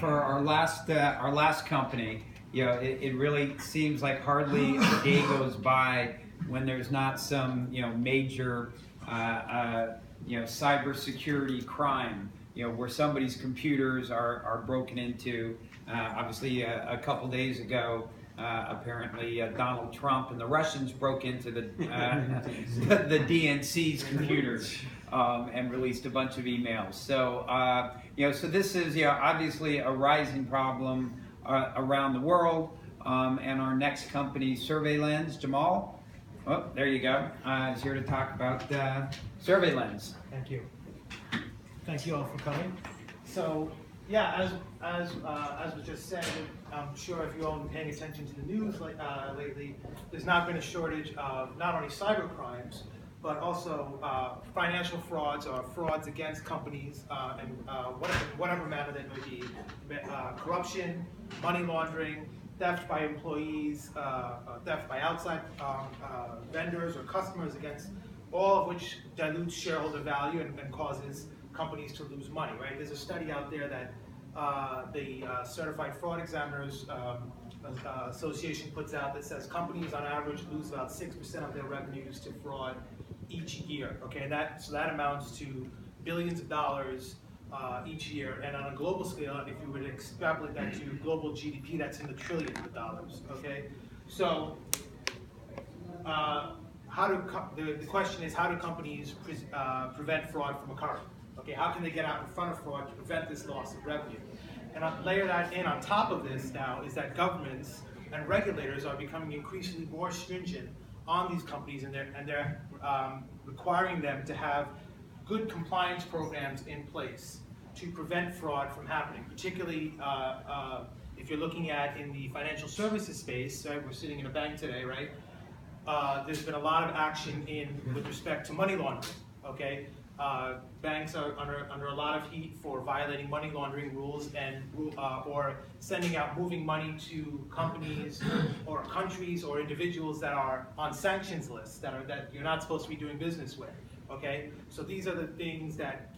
for our last company, you know, it really seems like hardly a day goes by when there's not some, you know, major, you know, cybersecurity crime, you know, where somebody's computers are broken into. Obviously, a couple days ago, apparently Donald Trump and the Russians broke into the DNC's computers and released a bunch of emails. So, you know, so this is, you know, obviously a rising problem around the world. And our next company, surveilLens, Jamal, oh, there you go, is here to talk about surveilLens. Thank you. Thank you all for coming. So, yeah, as was just said, I'm sure if you all have been paying attention to the news lately, there's not been a shortage of not only cyber crimes, but also financial frauds or frauds against companies and whatever manner they may be, corruption, money laundering, theft by employees, theft by outside vendors or customers, against all of which dilutes shareholder value and causes companies to lose money, right? There's a study out there that the Certified Fraud Examiners Association puts out that says companies on average lose about 6% of their revenues to fraud each year, okay? So that amounts to billions of dollars each year, and on a global scale, if you would extrapolate that to global GDP, that's in the trillions of dollars, okay? So the question is, how do companies prevent fraud from occurring? Okay, how can they get out in front of fraud to prevent this loss of revenue? And I'll layer that in on top of this now is that governments and regulators are becoming increasingly more stringent on these companies, and they're requiring them to have good compliance programs in place to prevent fraud from happening, particularly if you're looking at in the financial services space, right? We're sitting in a bank today, right? There's been a lot of action with respect to money laundering, okay? Banks are under a lot of heat for violating money laundering rules and or sending out, moving money to companies or countries or individuals that are on sanctions lists that you're not supposed to be doing business with. Okay, so these are the things that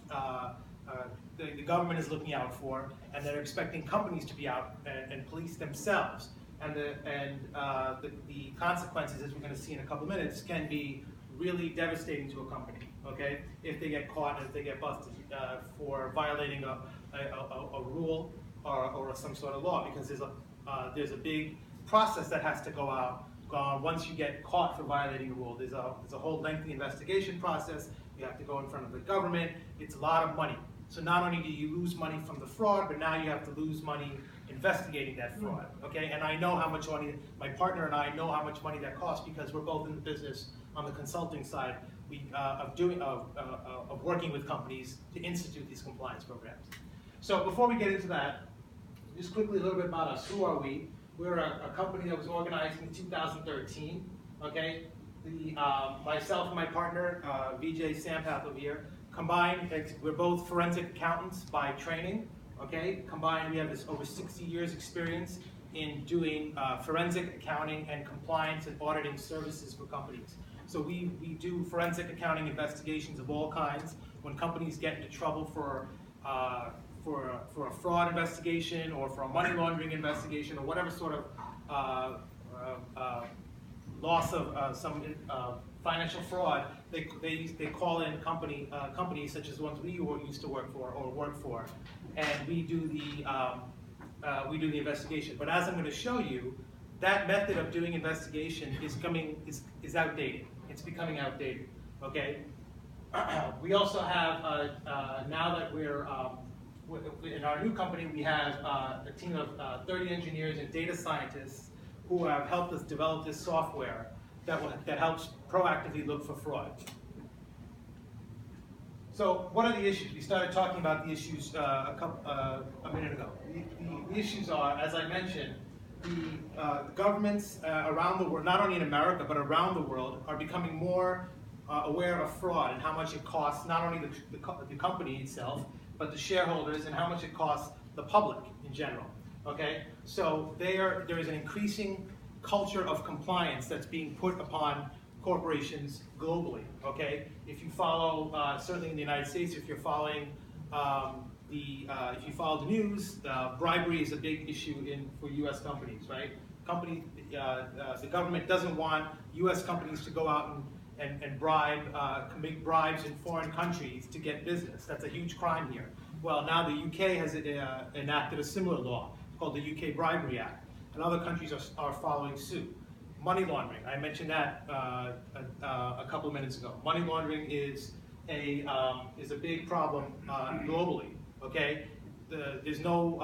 the government is looking out for, and they're expecting companies to be out and police themselves. And the consequences, as we're going to see in a couple minutes, can be really devastating to a company, okay, if they get caught and if they get busted for violating a rule or some sort of law, because there's a big process that has to go on once you get caught for violating a rule. There's a whole lengthy investigation process. You have to go in front of the government. It's a lot of money. So not only do you lose money from the fraud, but now you have to lose money investigating that fraud, okay? And I know how much money, my partner and I know how much money that costs, because we're both in the business on the consulting side of working with companies to institute these compliance programs. So before we get into that, just quickly a little bit about us. Who are we? We're a company that was organized in 2013, okay? Myself and my partner, Vijay Sampath over here, combined, we're both forensic accountants by training, okay? Combined, we have over 60 years experience in doing forensic accounting and compliance and auditing services for companies. So we do forensic accounting investigations of all kinds. When companies get into trouble for a fraud investigation or for a money laundering investigation or whatever sort of loss of some financial fraud, they call in companies such as the ones we used to work for, and we do the investigation. But as I'm going to show you, that method of doing investigation is outdated. It's becoming outdated. Okay. We also have now that we're in our new company, we have a team of 30 engineers and data scientists who have helped us develop this software that helps proactively look for fraud. So what are the issues? We started talking about the issues a minute ago. The issues are, as I mentioned, the governments around the world, not only in America, but around the world, are becoming more aware of fraud and how much it costs not only the company itself, but the shareholders, and how much it costs the public in general. Okay, so there is an increasing culture of compliance that's being put upon corporations globally. Okay, if you follow, certainly in the United States, if you're following if you follow the news, bribery is a big issue for U.S. companies, right? The government doesn't want U.S. companies to go out and make bribes in foreign countries to get business. That's a huge crime here. Well, now the UK has enacted a similar law called the UK Bribery Act, and other countries are following suit. Money laundering, I mentioned that a couple of minutes ago. Money laundering is a big problem globally. Okay, there's no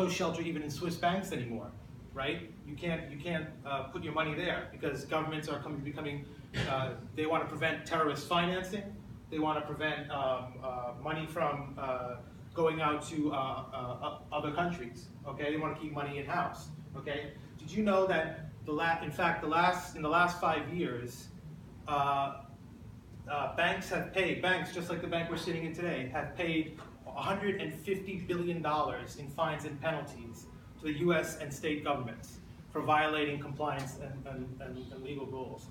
shelter even in Swiss banks anymore, right? You can't put your money there because governments are becoming. They want to prevent terrorist financing. They want to prevent money from going out to other countries. Okay, they want to keep money in house. Okay, did you know that in the last 5 years, banks just like the bank we're sitting in today, have paid $150 billion in fines and penalties to the U.S. and state governments for violating compliance and legal rules.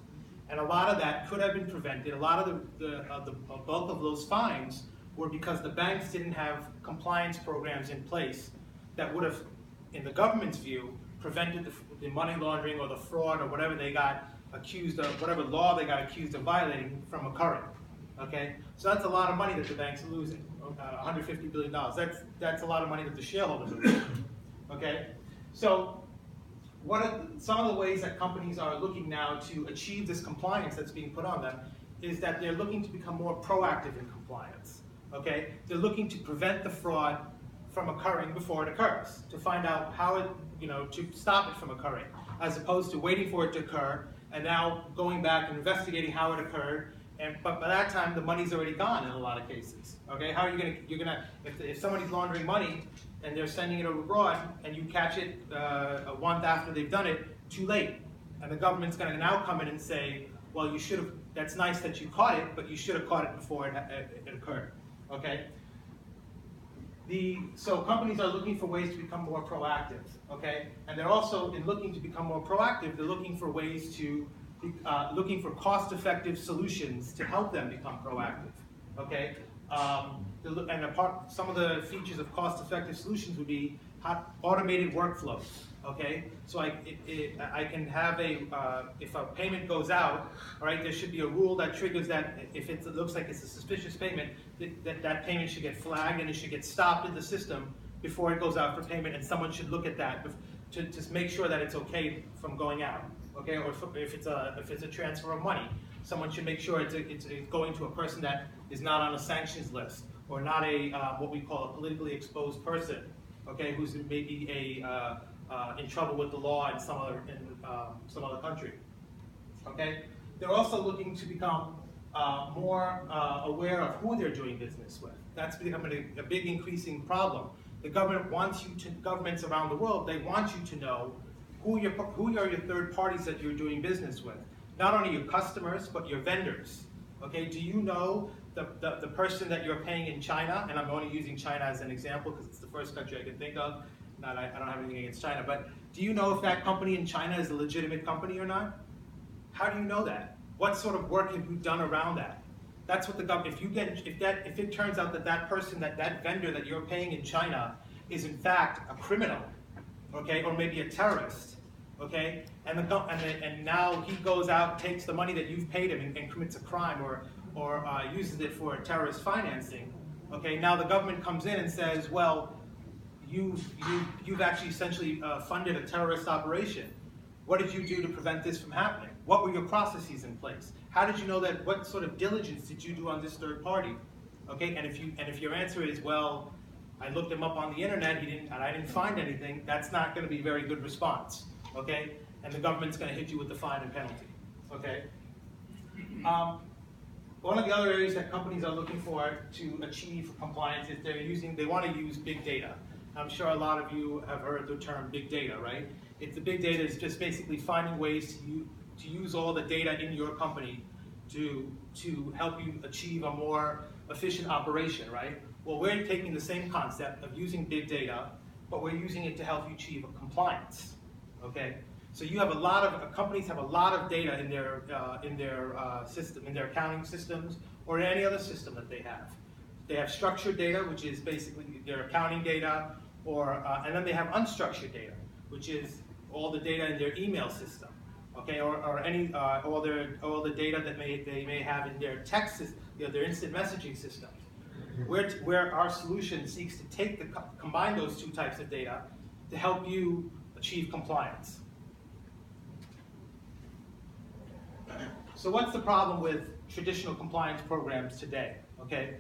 And a lot of that could have been prevented. A lot of the bulk of those fines were because the banks didn't have compliance programs in place that would have, in the government's view, prevented the money laundering or the fraud or whatever they got accused of, whatever law they got accused of violating from occurring. Okay, so that's a lot of money that the banks are losing. $150 billion. That's a lot of money that the shareholders are losing. Okay, so what are some of the ways that companies are looking now to achieve this compliance that's being put on them is that they're looking to become more proactive in compliance. Okay, they're looking to prevent the fraud from occurring before it occurs, to find out how it, to stop it from occurring, as opposed to waiting for it to occur and now going back and investigating how it occurred. But by that time, the money's already gone in a lot of cases. Okay, how are you're gonna if somebody's laundering money and they're sending it abroad and you catch it a month after they've done it, too late, and the government's gonna now come in and say, well, you should have. That's nice that you caught it, but you should have caught it before it occurred. Okay. So companies are looking for ways to become more proactive. Okay, and they're also in looking to become more proactive. They're looking for ways to looking for cost-effective solutions to help them become proactive. Okay, some of the features of cost-effective solutions would be automated workflows. Okay, so I can have if a payment goes out, all right, there should be a rule that triggers that if it looks like it's a suspicious payment, that payment should get flagged and it should get stopped in the system before it goes out for payment, and someone should look at that to just make sure that it's okay from going out. Okay, or if it's a transfer of money, someone should make sure it's going to a person that is not on a sanctions list or not a what we call a politically exposed person. Okay, who's maybe in trouble with the law in some other country. Okay, they're also looking to become more aware of who they're doing business with. That's becoming a big increasing problem. The government wants governments around the world, they want you to know who are your third parties that you're doing business with. Not only your customers, but your vendors. Okay, do you know the person that you're paying in China? And I'm only using China as an example because it's the first country I can think of. I don't have anything against China, but do you know if that company in China is a legitimate company or not? How do you know that? What sort of work have you done around that? That's what the government. If it turns out that person, that vendor that you're paying in China is in fact a criminal, okay, or maybe a terrorist, okay, and now he goes out, takes the money that you've paid him and commits a crime or uses it for terrorist financing, okay, now the government comes in and says, well, you've actually essentially funded a terrorist operation. What did you do to prevent this from happening? What were your processes in place? How did you know that? What sort of diligence did you do on this third party? Okay, and if your answer is, well, I looked him up on the internet, I didn't find anything, that's not going to be a very good response. Okay, and the government's going to hit you with the fine and penalty. Okay. One of the other areas that companies are looking for to achieve compliance is they want to use big data. I'm sure a lot of you have heard the term big data, right? The big data is just basically finding ways to use all the data in your company to help you achieve a more efficient operation, right? Well, we're taking the same concept of using big data, but we're using it to help you achieve a compliance, okay? So you have companies have a lot of data in their system, in their accounting systems, or in any other system that they have. They have structured data, which is basically their accounting data, and then they have unstructured data, which is all the data in their email system, okay, or all the data that they may have in their text, their instant messaging systems. Where our solution seeks to combine those two types of data to help you achieve compliance. So what's the problem with traditional compliance programs today? Okay,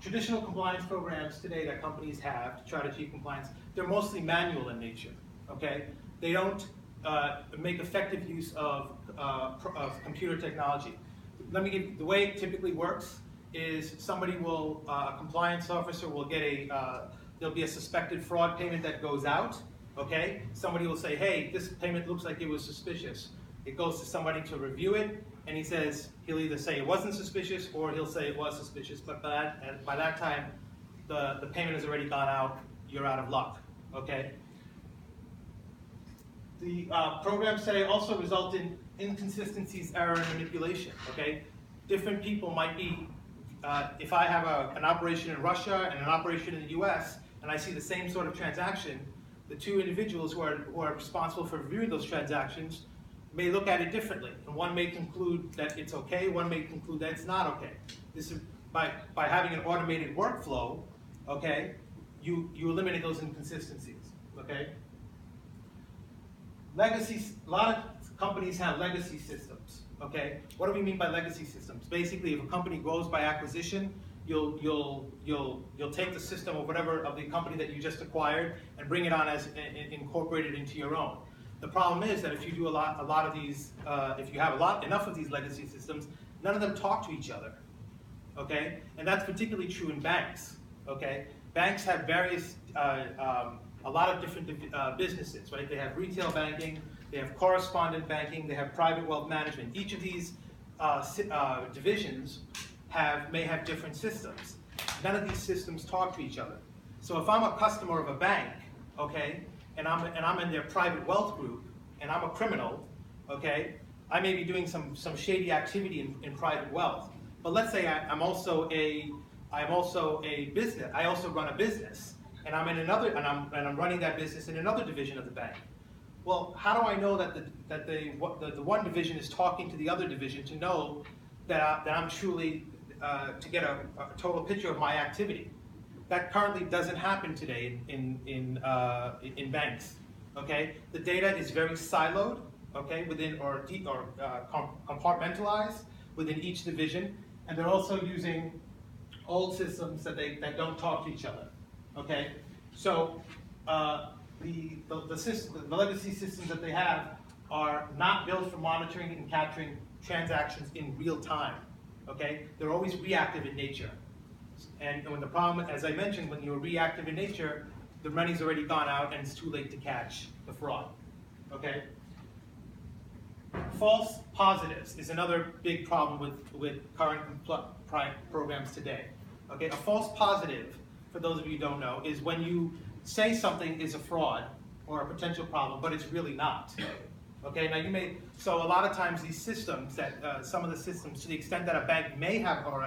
traditional compliance programs today that companies have to try to achieve compliance, they're mostly manual in nature. Okay, they don't make effective use of computer technology. Let me give the way it typically works is somebody will a compliance officer will get there'll be a suspected fraud payment that goes out. Okay, somebody will say, hey, this payment looks like it was suspicious. It goes to somebody to review it, and he'll either say it wasn't suspicious or he'll say it was suspicious, but by that time, the payment has already gone out, you're out of luck, okay? The programs today also result in inconsistencies, error, and manipulation, okay? Different people might be, if I have an operation in Russia and an operation in the US, and I see the same sort of transaction, the two individuals who are responsible for reviewing those transactions may look at it differently. And one may conclude that it's okay, one may conclude that it's not okay. This is by having an automated workflow, okay, you eliminate those inconsistencies, okay? A lot of companies have legacy systems, okay? What do we mean by legacy systems? Basically, if a company grows by acquisition, you'll take the system or whatever of the company that you just acquired and bring it on as incorporated into your own. The problem is that if you do a lot of these, if you have enough of these legacy systems, none of them talk to each other, okay? And that's particularly true in banks, okay? Banks have various, a lot of different businesses, right? They have retail banking, they have correspondent banking, they have private wealth management. Each of these divisions may have different systems. None of these systems talk to each other. So if I'm a customer of a bank, okay, and I'm in their private wealth group, and I'm a criminal, okay, I may be doing some shady activity in private wealth. But let's say I'm also a business. I also run a business, and I'm running that business in another division of the bank. Well, how do I know that the one division is talking to the other division to know that I'm truly to get a total picture of my activity? That currently doesn't happen today in banks. Okay, the data is very siloed. Okay, within or compartmentalized within each division, and they're also using old systems that don't talk to each other. Okay, so the legacy systems that they have are not built for monitoring and capturing transactions in real time. Okay, they're always reactive in nature. And when the problem, as I mentioned, when you're reactive in nature, the money's already gone out and it's too late to catch the fraud. Okay? False positives is another big problem with current programs today. Okay, a false positive, for those of you who don't know, is when you say something is a fraud or a potential problem, but it's really not. Okay, now so a lot of times these systems some of the systems, to the extent that a bank may have, or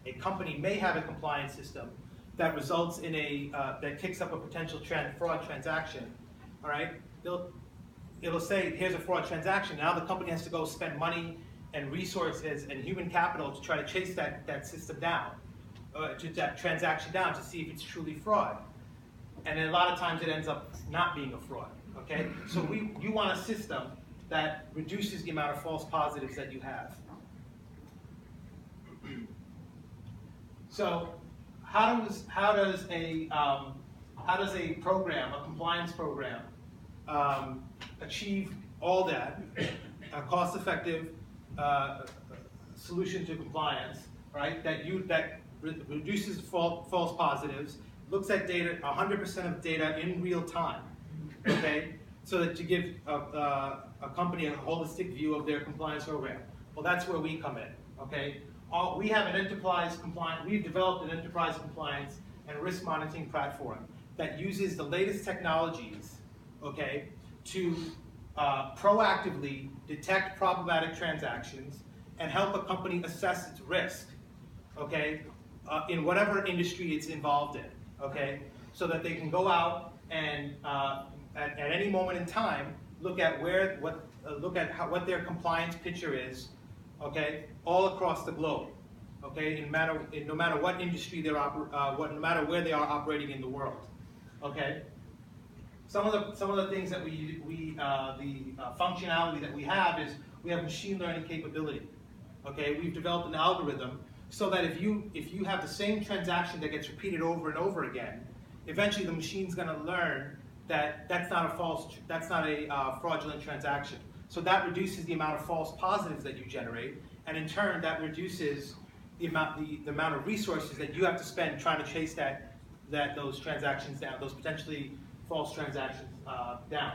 a company may have a compliance system that results in that kicks up a potential fraud transaction, all right? It'll say, here's a fraud transaction. Now the company has to go spend money and resources and human capital to try to chase that system down, that transaction down to see if it's truly fraud. And then a lot of times it ends up not being a fraud, okay? So you want a system that reduces the amount of false positives that you have. So how does a program, a compliance program, achieve all that, a cost-effective solution to compliance, right? That reduces false positives, looks at data, 100% of data in real time, okay? So that to give a company a holistic view of their compliance program. Well, that's where we come in, okay? We have an enterprise compliance. We've developed an enterprise compliance and risk monitoring platform that uses the latest technologies, okay, to proactively detect problematic transactions and help a company assess its risk, okay, in whatever industry it's involved in, okay? So that they can go out and at any moment in time look at what their compliance picture is, okay, all across the globe, okay, no matter what industry they're no matter where they are operating in the world, okay. Some of the things that the functionality that we have is we have machine learning capability, okay. We've developed an algorithm so that if you have the same transaction that gets repeated over and over again, eventually the machine's going to learn that that's not a fraudulent transaction. So that reduces the amount of false positives that you generate, and in turn that reduces the amount of resources that you have to spend trying to chase those transactions down, those potentially false transactions down.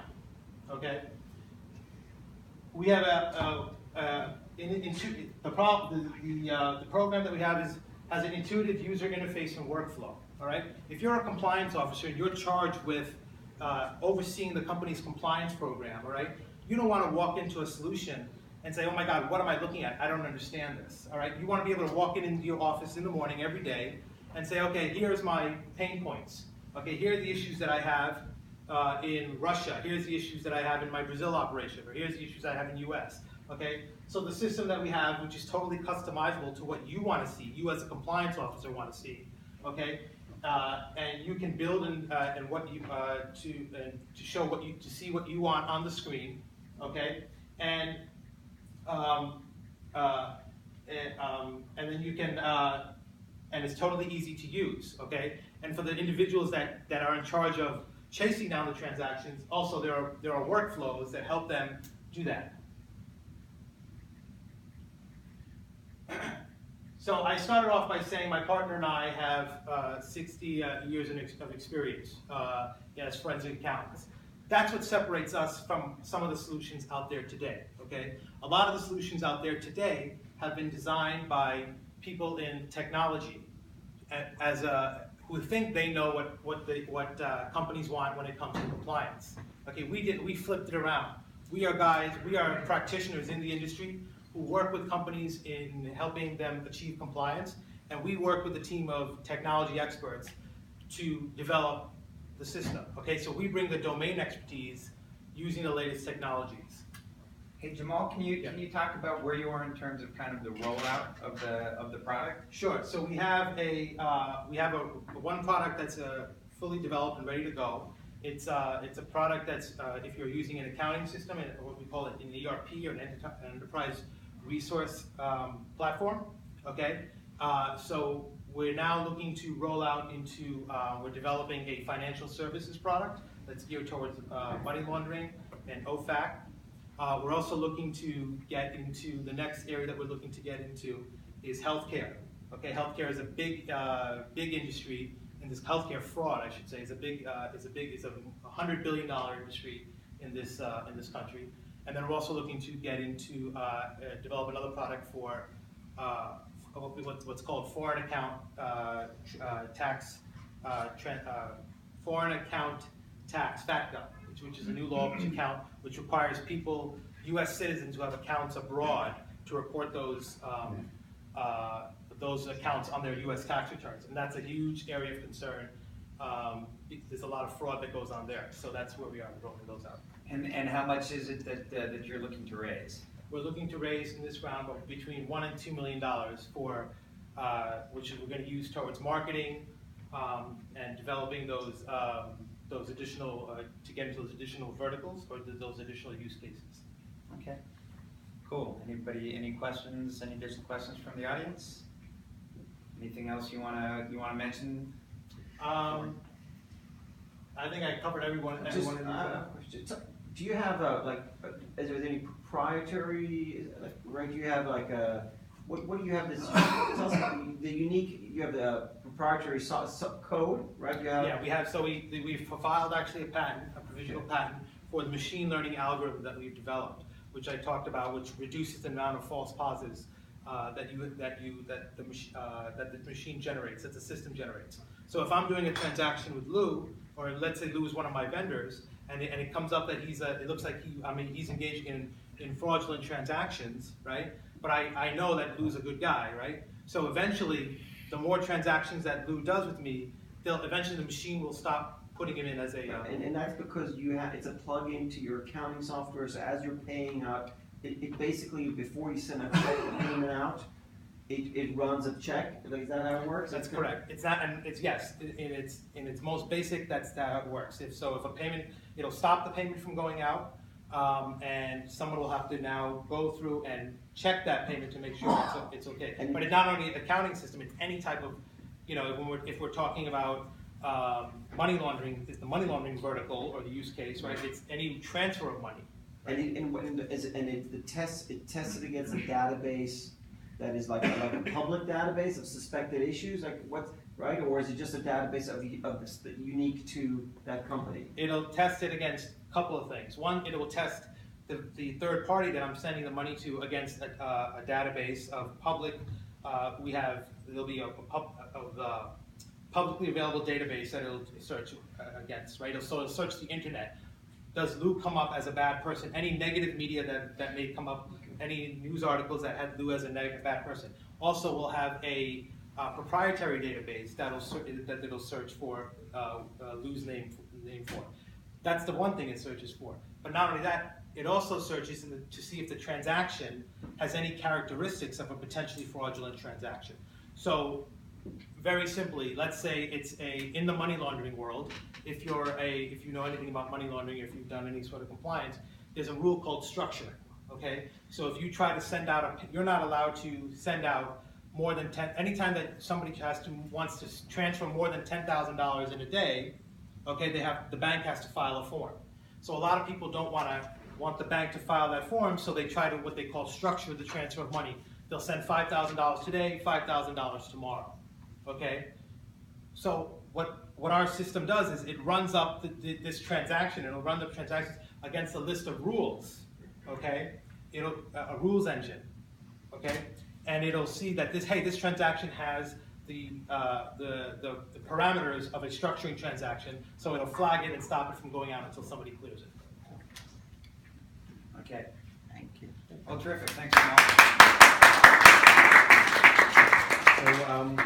Okay. We have the program that we have has an intuitive user interface and workflow. All right. If you're a compliance officer and you're charged with overseeing the company's compliance program, all right, you don't want to walk into a solution and say, oh my God, what am I looking at? I don't understand this. All right. You want to be able to walk into your office in the morning every day and say, okay, here's my pain points. Okay, here are the issues that I have in Russia. Here's the issues that I have in my Brazil operation, or here's the issues I have in US. Okay, so the system that we have, which is totally customizable to what you want to see, you as a compliance officer want to see. Okay, and you can build and what you to see what you want on the screen. Okay, and then you can and it's totally easy to use. Okay, and for the individuals that are in charge of chasing down the transactions, also there are workflows that help them do that. So I started off by saying my partner and I have 60 years of experience as forensic accountants. That's what separates us from some of the solutions out there today. Okay, a lot of the solutions out there today have been designed by people in technology, who think they know what companies want when it comes to compliance. Okay, we flipped it around. We are practitioners in the industry who work with companies in helping them achieve compliance, and we work with a team of technology experts to develop the system. Okay, so we bring the domain expertise using the latest technologies. Hey Jamal, can you talk about where you are in terms of kind of the rollout of the product? Sure. So we have one product that's fully developed and ready to go. It's a product that's if you're using an accounting system, and what we call it an ERP or an enterprise resource platform. Okay. So we're now looking to roll out into we're developing a financial services product that's geared towards money laundering and OFAC. We're also looking to get into the next area that we're looking to get into is healthcare. Okay, healthcare is a big industry, and this healthcare fraud, I should say, is a $100 billion industry in this country. And then we're also looking to get into develop another product for what's called foreign account tax, foreign account tax, FATCA, which is a new law which requires people, U.S. citizens who have accounts abroad, to report those accounts on their U.S. tax returns, and that's a huge area of concern. There's a lot of fraud that goes on there, so that's where we are rolling those out. And how much is it that you're looking to raise? We're looking to raise in this round between $1 and $2 million for which we're going to use towards marketing and developing those additional to get into those additional verticals or those additional use cases. Okay, cool. Anybody, any questions? Any additional questions from the audience? Anything else you wanna mention? I think I covered everyone. Do you have is there any proprietary? Right? Do you have what do you have? This tell us the unique. You have the proprietary code, right? Yeah, we have. So we've filed actually a patent, a provisional patent for the machine learning algorithm that we've developed, which I talked about, which reduces the amount of false positives that the machine generates, that the system generates. So if I'm doing a transaction with Lou, or let's say Lou is one of my vendors, and it comes up that it looks like he's engaging in fraudulent transactions, right? But I know that Lou's a good guy, right? So eventually, the more transactions that Lou does with me, eventually the machine will stop putting him in as a. And that's because it's a plug-in to your accounting software. So as you're paying out, it basically before you send a check payment out, it runs a check. Is that how it works? That's correct. It's not, and it's yes, in its most basic. That's how it works. If a payment, it'll stop the payment from going out, and someone will have to now go through and check that payment to make sure it's okay. But it's not only the accounting system; it's any type of, if we're talking about money laundering, it's the money laundering vertical or the use case, right? It's any transfer of money. Right? It tests it against a database that is like a public database of suspected issues, right? Or is it just a database of unique to that company? It'll test it against a couple of things. One, it will test the third party that I'm sending the money to against a database of public. There'll be a publicly available database that it'll search against, right? So it'll search the internet. Does Lou come up as a bad person? Any negative media that may come up, any news articles that had Lou as a bad person. Also, we'll have a proprietary database that it'll search for Lou's name for. That's the one thing it searches for. But not only that, it also searches to see if the transaction has any characteristics of a potentially fraudulent transaction. So, very simply, let's say it's in the money laundering world. If you know anything about money laundering, if you've done any sort of compliance, there's a rule called structuring. Okay, so if you try to send out you're not allowed to send out more than 10. Anytime that somebody wants to transfer more than $10,000 in a day, okay, the bank has to file a form. So a lot of people don't want the bank to file that form, so they try to what they call structure the transfer of money. They'll send $5,000 today, $5,000 tomorrow. Okay, so what our system does is it runs up this transaction. It'll run the transactions against a list of rules. Okay, a rules engine. Okay, and it'll see that this transaction has the parameters of a structuring transaction. So it'll flag it and stop it from going out until somebody clears it. Okay. Thank you. Well, terrific. Thanks so much.